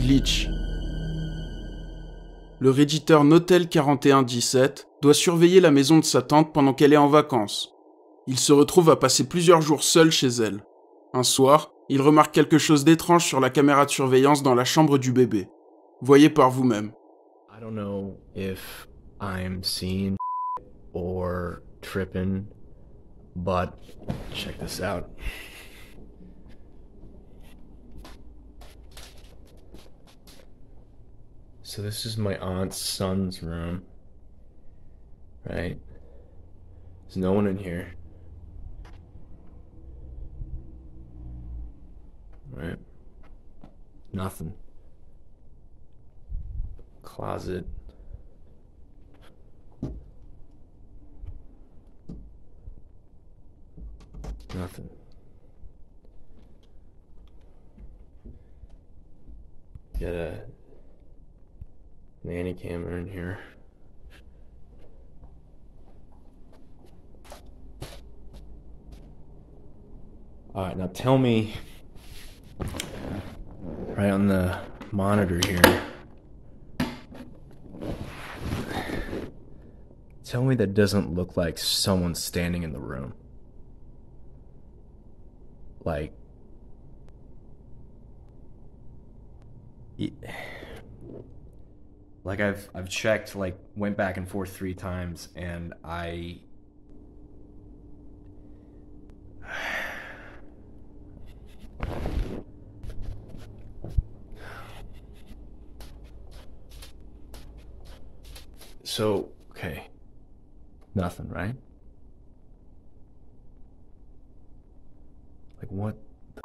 Glitch. Le redditeur Notel4117 doit surveiller la maison de sa tante pendant qu'elle est en vacances. Il se retrouve à passer plusieurs jours seul chez elle. Un soir, il remarque quelque chose d'étrange sur la caméra de surveillance dans la chambre du bébé. Voyez par vous-même. I don't know if I'm seeing or tripping, but check this out. So this is my aunt's son's room, right? There's no one in here. Right? Nothing. Closet. Nothing. Got a nanny camera in here. Alright, now tell me, right on the monitor here, tell me that doesn't look like someone standing in the room. Like I've checked, like went back and forth 3 times, and So, okay. Nothing, right? Like, what the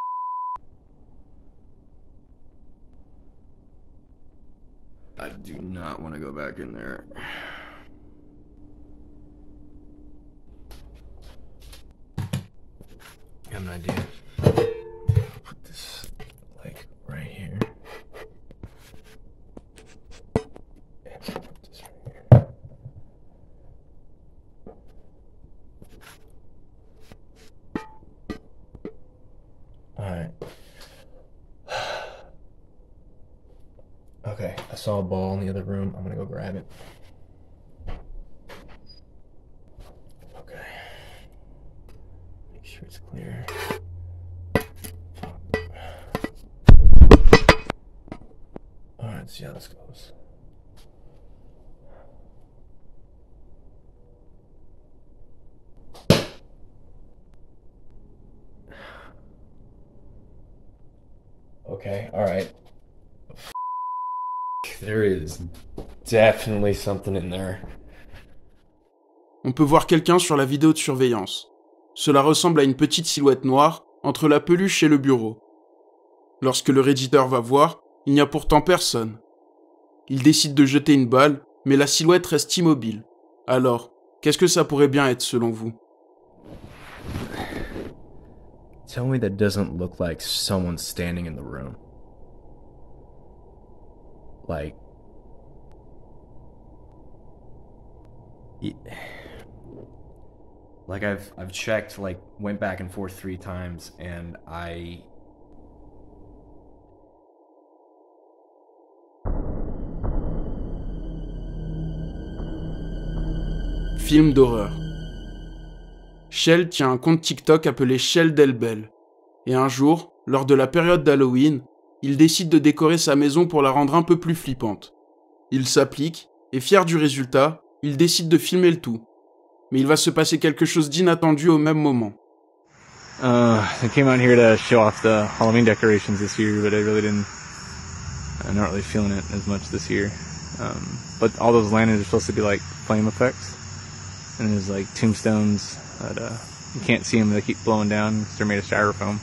I do not want to go back in there. I have an idea. Put this, like, right here. And put this right here. Alright. Okay, I saw a ball in the other room. I'm gonna go grab it. Okay. Make sure it's clear. Alright, let's see how this goes. Okay, alright. There is definitely something in there. On peut voir quelqu'un sur la vidéo de surveillance. Cela ressemble à une petite silhouette noire entre la peluche et le bureau. Lorsque le redditeur va voir, il n'y a pourtant personne. Il décide de jeter une balle, mais la silhouette reste immobile. Alors, qu'est-ce que ça pourrait bien être selon vous? Tell me that doesn't look like someone standing in the room. Like I've checked, like went back and forth 3 times, and Film d'horreur. Shell tient un compte TikTok appelé Shell Del Bel. Et un jour, lors de la période d'Halloween, il décide de décorer sa maison pour la rendre un peu plus flippante. Il s'applique, et fier du résultat, il décide de filmer le tout. Mais il va se passer quelque chose d'inattendu au même moment. I came out here to show off the Halloween decorations this year, but I'm not really feeling it as much this year. But all those lanterns are supposed to be like flame effects, and there's like tombstones that you can't see them; they keep blowing down because they're made of styrofoam.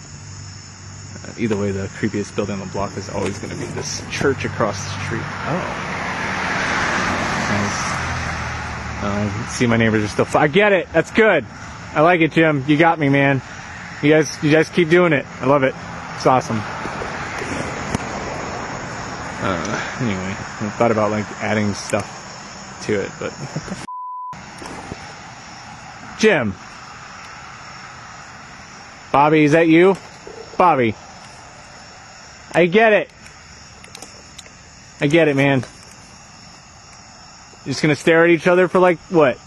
Either way, the creepiest building on the block is always going to be this church across the street. Oh, nice. See, my neighbors are still. I get it. That's good. I like it, Jim. You got me, man. You guys keep doing it. I love it. It's awesome. Anyway, I thought about like adding stuff to it, but what the Jim. Bobby, is that you? Bobby. I get it. I get it, man. You're just gonna stare at each other for like, what?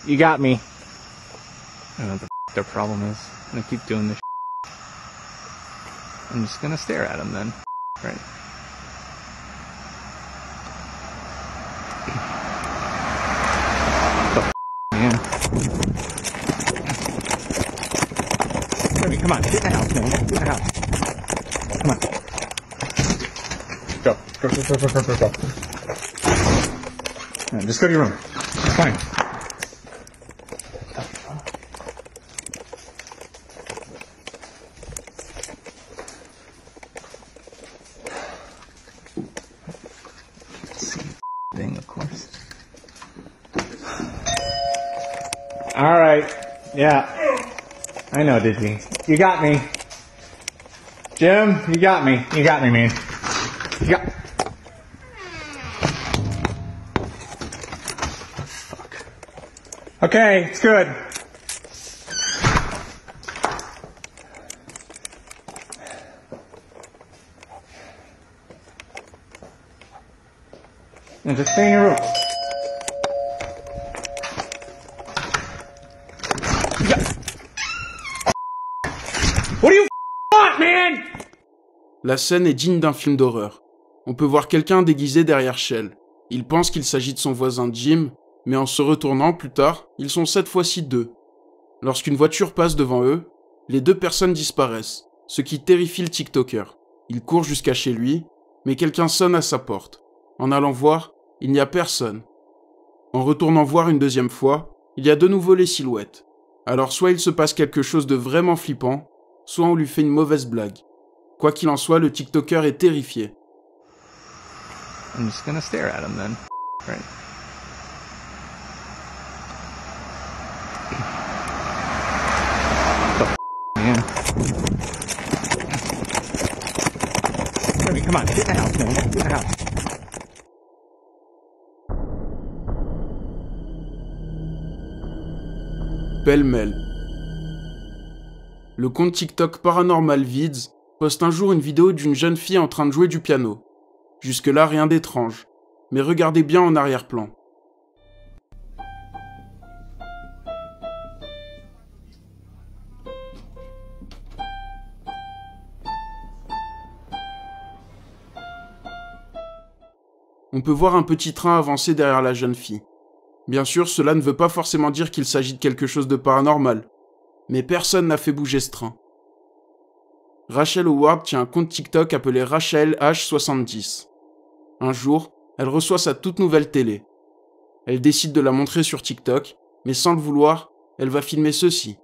You got me. I don't know what the their problem is. I'm gonna keep doing this. I'm just gonna stare at them then. Right. Man. Kirby, come on, get in the house, man. Get in the house. Come on. Go. Go. Yeah, just go to your room. It's fine. Thing, of course. All right. Yeah. I know, Digi. You got me. Jim, you got me. You got me, man. You got... Fuck. Okay, it's good. Now just stay in your room. What do you want, man? La scène est digne d'un film d'horreur. On peut voir quelqu'un déguisé derrière Shell. Il pense qu'il s'agit de son voisin Jim, mais en se retournant plus tard, ils sont cette fois-ci deux. Lorsqu'une voiture passe devant eux, les deux personnes disparaissent, ce qui terrifie le TikToker. Il court jusqu'à chez lui, mais quelqu'un sonne à sa porte. En allant voir, il n'y a personne. En retournant voir une deuxième fois, il y a de nouveau les silhouettes. Alors soit il se passe quelque chose de vraiment flippant, soit on lui fait une mauvaise blague. Quoi qu'il en soit, le TikToker est terrifié. I'm just gonna stare at him then. Right. Man. Kirby, come on, get in the house, man. Get in the house. Pêle-mêle. Le compte TikTok Paranormal Vids poste un jour une vidéo d'une jeune fille en train de jouer du piano. Jusque-là, rien d'étrange, mais regardez bien en arrière-plan. On peut voir un petit train avancer derrière la jeune fille. Bien sûr, cela ne veut pas forcément dire qu'il s'agit de quelque chose de paranormal, mais personne n'a fait bouger ce train. Rachel Howard tient un compte TikTok appelé Rachel H70. Un jour, elle reçoit sa toute nouvelle télé. Elle décide de la montrer sur TikTok, mais sans le vouloir, elle va filmer ceci.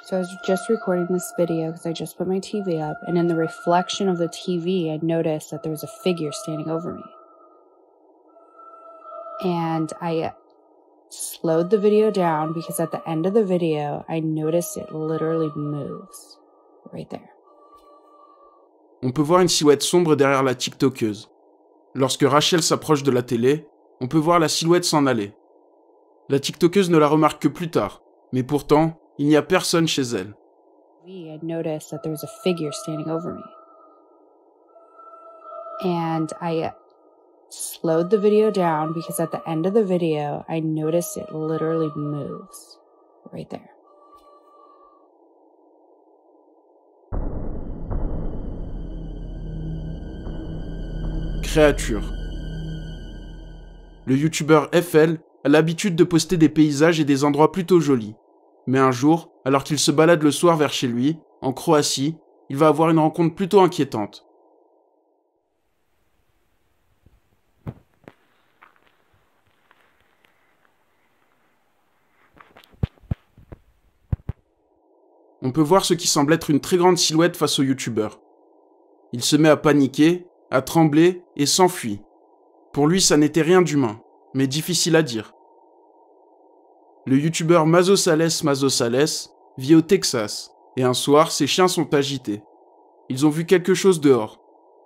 So I was just recording this video because I just put my TV up, and in the reflection of the TV, I noticed that there was a figure standing over me. And I slowed the video down because at the end of the video, I noticed it literally moves right there. On peut voir une silhouette sombre derrière la TikTokeuse. Lorsque Rachel s'approche de la télé, on peut voir la silhouette s'en aller. La TikTokeuse ne la remarque que plus tard, mais pourtant, il n'y a personne chez elle. I noticed that there was a figure standing over me. And I slowed the video down because at the end of the video, I noticed it literally moves right there. Créature. Le youtubeur FL a l'habitude de poster des paysages et des endroits plutôt jolis. Mais un jour, alors qu'il se balade le soir vers chez lui, en Croatie, il va avoir une rencontre plutôt inquiétante. On peut voir ce qui semble être une très grande silhouette face au youtubeur. Il se met à paniquer, à trembler et s'enfuit. Pour lui, ça n'était rien d'humain, mais difficile à dire. Le youtubeur Mazosales vit au Texas, et un soir, ses chiens sont agités. Ils ont vu quelque chose dehors.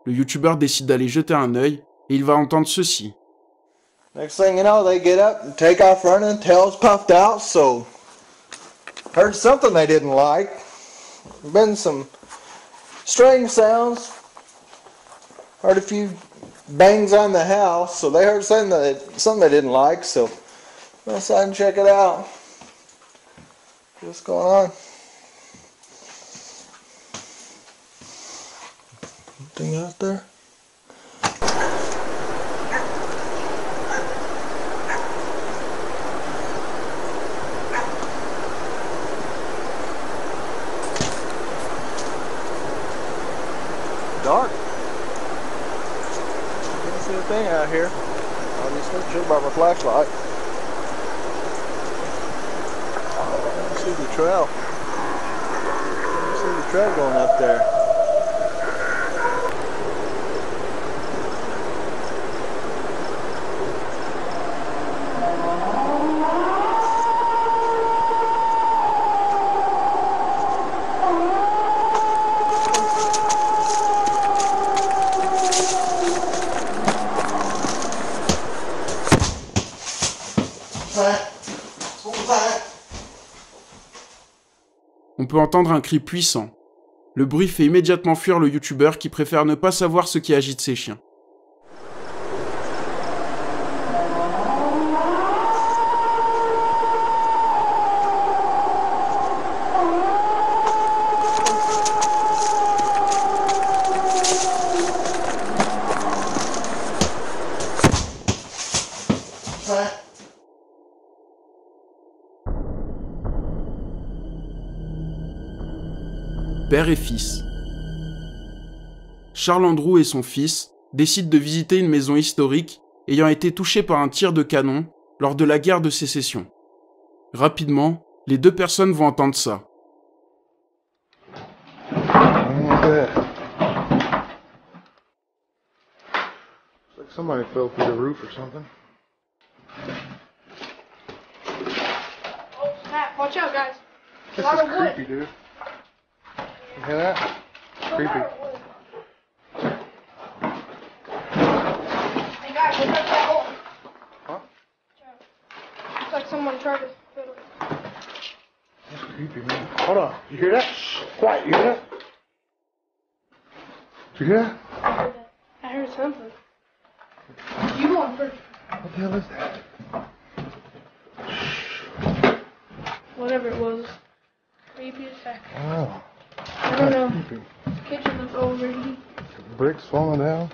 Le youtubeur décide d'aller jeter un œil, et il va entendre ceci. Next thing you know, they get up and take off running, tails puffed out, so heard something they didn't like. Been some strange sounds. heard a few bangs on the house, so they heard something they didn't like, so went outside and check it out. What's going on? Anything out there? Dark. Can't see a thing out here. Obviously, should by my flashlight. See the trail. See the trail going up there. On peut entendre un cri puissant. Le bruit fait immédiatement fuir le youtubeur qui préfère ne pas savoir ce qui agite ses chiens. Père et fils. Charles Andrew et son fils décident de visiter une maison historique ayant été touchée par un tir de canon lors de la guerre de Sécession. Rapidement, les deux personnes vont entendre ça. Somebody fell through the roof or something. Oh snap, watch out guys. This A lot is of wood. creepy, dude. You hear that? Creepy. Hey guys, look at that hole. Huh? Looks like someone tried to fiddle. That's creepy, man. Hold on. You hear that? Shh. Quiet. You hear that? Did you hear that? I heard that. I heard something. You go on first. What the hell is that? Whatever it was. Creepy as heck. Oh. I don't know. Creepy. Kitchen looks overheated. Bricks falling down.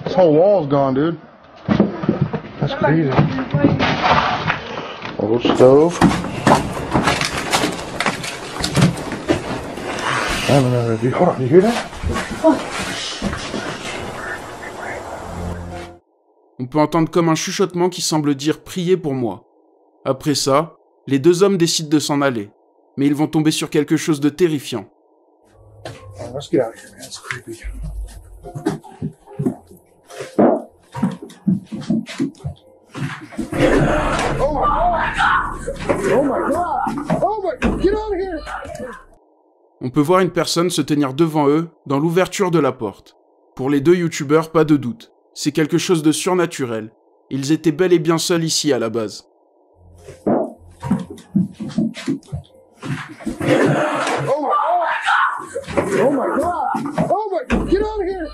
This whole wall's gone, dude. That's crazy. Old stove. I have another view. Hold on, you hear that? On peut entendre comme un chuchotement qui semble dire « priez pour moi ». Après ça, les deux hommes décident de s'en aller, mais ils vont tomber sur quelque chose de terrifiant. Oh, let's get out of here, man. It's creepy. Oh my god! Oh my god! Oh my god! Get out of here! On peut voir une personne se tenir devant eux dans l'ouverture de la porte. Pour les deux youtubeurs, pas de doute. C'est quelque chose de surnaturel. Ils étaient bel et bien seuls ici à la base. Oh my god! Oh my god! Oh my god! Get out of here!